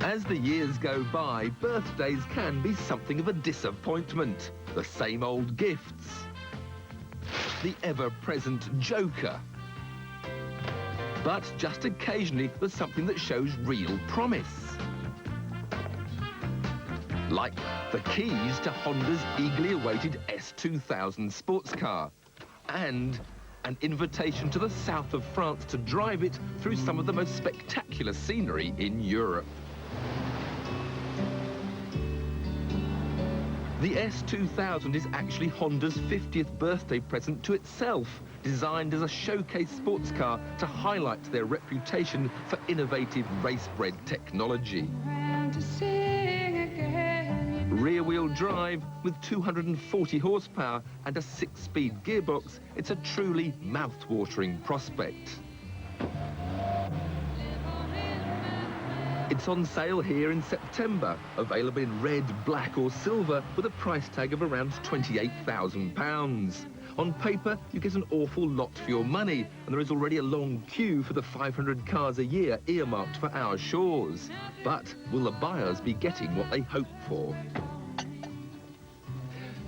As the years go by, birthdays can be something of a disappointment. The same old gifts. The ever-present joker. But just occasionally, there's something that shows real promise. Like the keys to Honda's eagerly awaited S2000 sports car. And an invitation to the south of France to drive it through some of the most spectacular scenery in Europe. The S2000 is actually Honda's 50th birthday present to itself, designed as a showcase sports car to highlight their reputation for innovative race-bred technology. Rear-wheel drive with 240 horsepower and a 6-speed gearbox, it's a truly mouth-watering prospect. It's on sale here in September, available in red, black or silver with a price tag of around £28,000. On paper, you get an awful lot for your money, and there is already a long queue for the 500 cars a year earmarked for our shores. But will the buyers be getting what they hope for?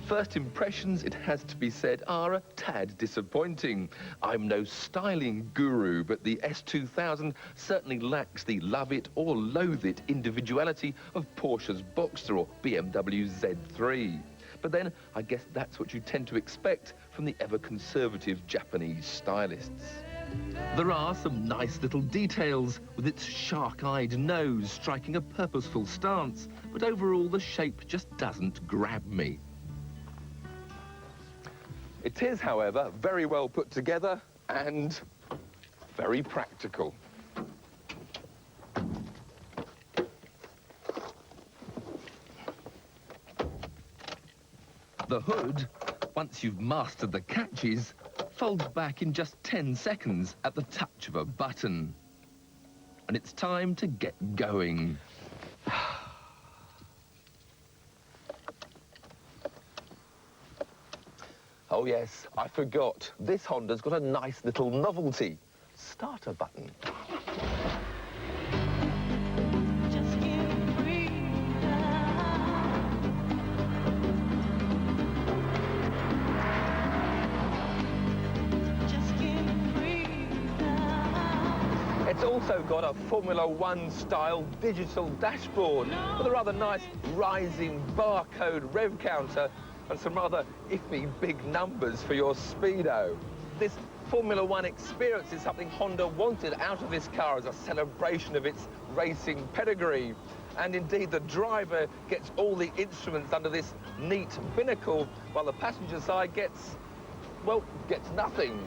First impressions, it has to be said, are a tad disappointing. I'm no styling guru, but the S2000 certainly lacks the love it or loathe it individuality of Porsche's Boxster or BMW Z3. But then, I guess that's what you tend to expect from the ever-conservative Japanese stylists. There are some nice little details, with its shark-eyed nose striking a purposeful stance, but overall the shape just doesn't grab me. It is, however, very well put together and very practical. The hood, once you've mastered the catches, folds back in just 10 seconds at the touch of a button. And it's time to get going. Oh yes, I forgot. This Honda's got a nice little novelty. Starter button. It's also got a Formula One style digital dashboard with a rather nice rising barcode rev counter and some rather iffy big numbers for your speedo. This Formula One experience is something Honda wanted out of this car as a celebration of its racing pedigree. And indeed, the driver gets all the instruments under this neat binnacle, while the passenger side gets, well, gets nothing.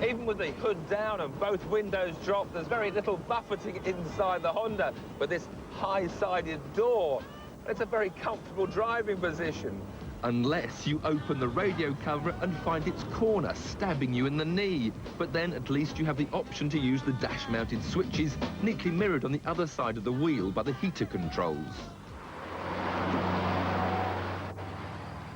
Even with the hood down and both windows dropped, there's very little buffeting inside the Honda with this high-sided door. It's a very comfortable driving position. Unless you open the radio cover and find its corner stabbing you in the knee. But then at least you have the option to use the dash-mounted switches neatly mirrored on the other side of the wheel by the heater controls.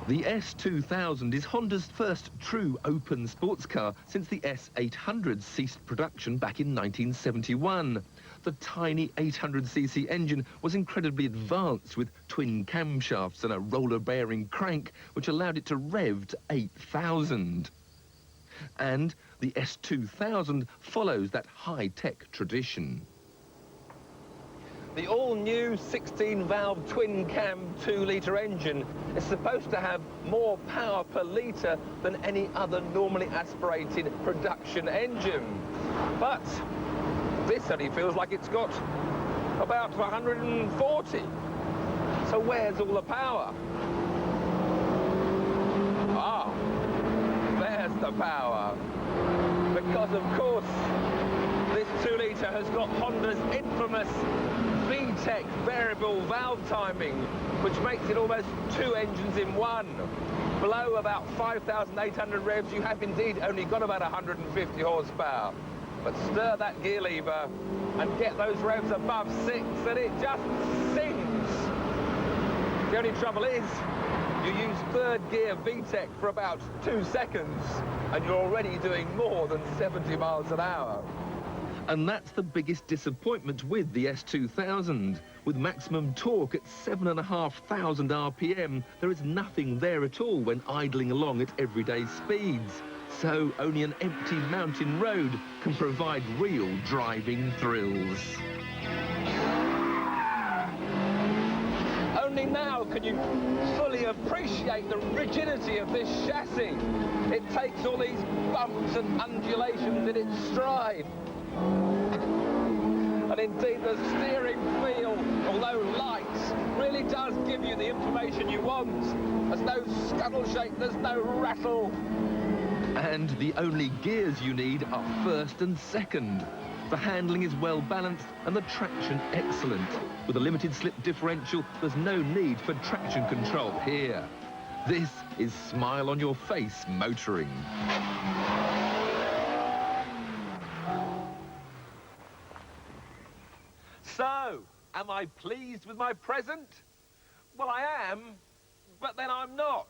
The S2000 is Honda's first true open sports car since the S800 ceased production back in 1971. The tiny 800cc engine was incredibly advanced with twin camshafts and a roller-bearing crank which allowed it to rev to 8,000. And the S2000 follows that high-tech tradition. The all-new 16-valve twin-cam 2-litre engine is supposed to have more power per litre than any other normally aspirated production engine. But this only feels like it's got about 140. So where's all the power? Ah, there's the power. Because, of course, this 2-litre has got Honda's infamous VTEC variable valve timing, which makes it almost two engines in one. Below about 5,800 revs, you have indeed only got about 150 horsepower. But stir that gear lever and get those revs above 6 and it just sings. The only trouble is, you use third gear VTEC for about 2 seconds and you're already doing more than 70 miles an hour. And that's the biggest disappointment with the S2000. With maximum torque at 7,500 RPM, there is nothing there at all when idling along at everyday speeds. So only an empty mountain road can provide real driving thrills. Only now can you fully appreciate the rigidity of this chassis. It takes all these bumps and undulations in its stride. And indeed the steering feel, although light, really does give you the information you want. There's no scuttle shake, there's no rattle. And the only gears you need are first and second. The handling is well balanced and the traction excellent. With a limited slip differential, there's no need for traction control here. This is smile on your face motoring. So, am I pleased with my present? Well, I am, but then I'm not.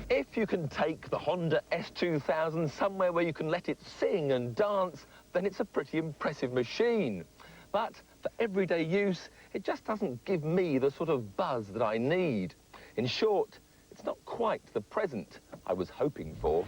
If you can take the Honda S2000 somewhere where you can let it sing and dance, then it's a pretty impressive machine. But for everyday use, it just doesn't give me the sort of buzz that I need. In short, it's not quite the present I was hoping for.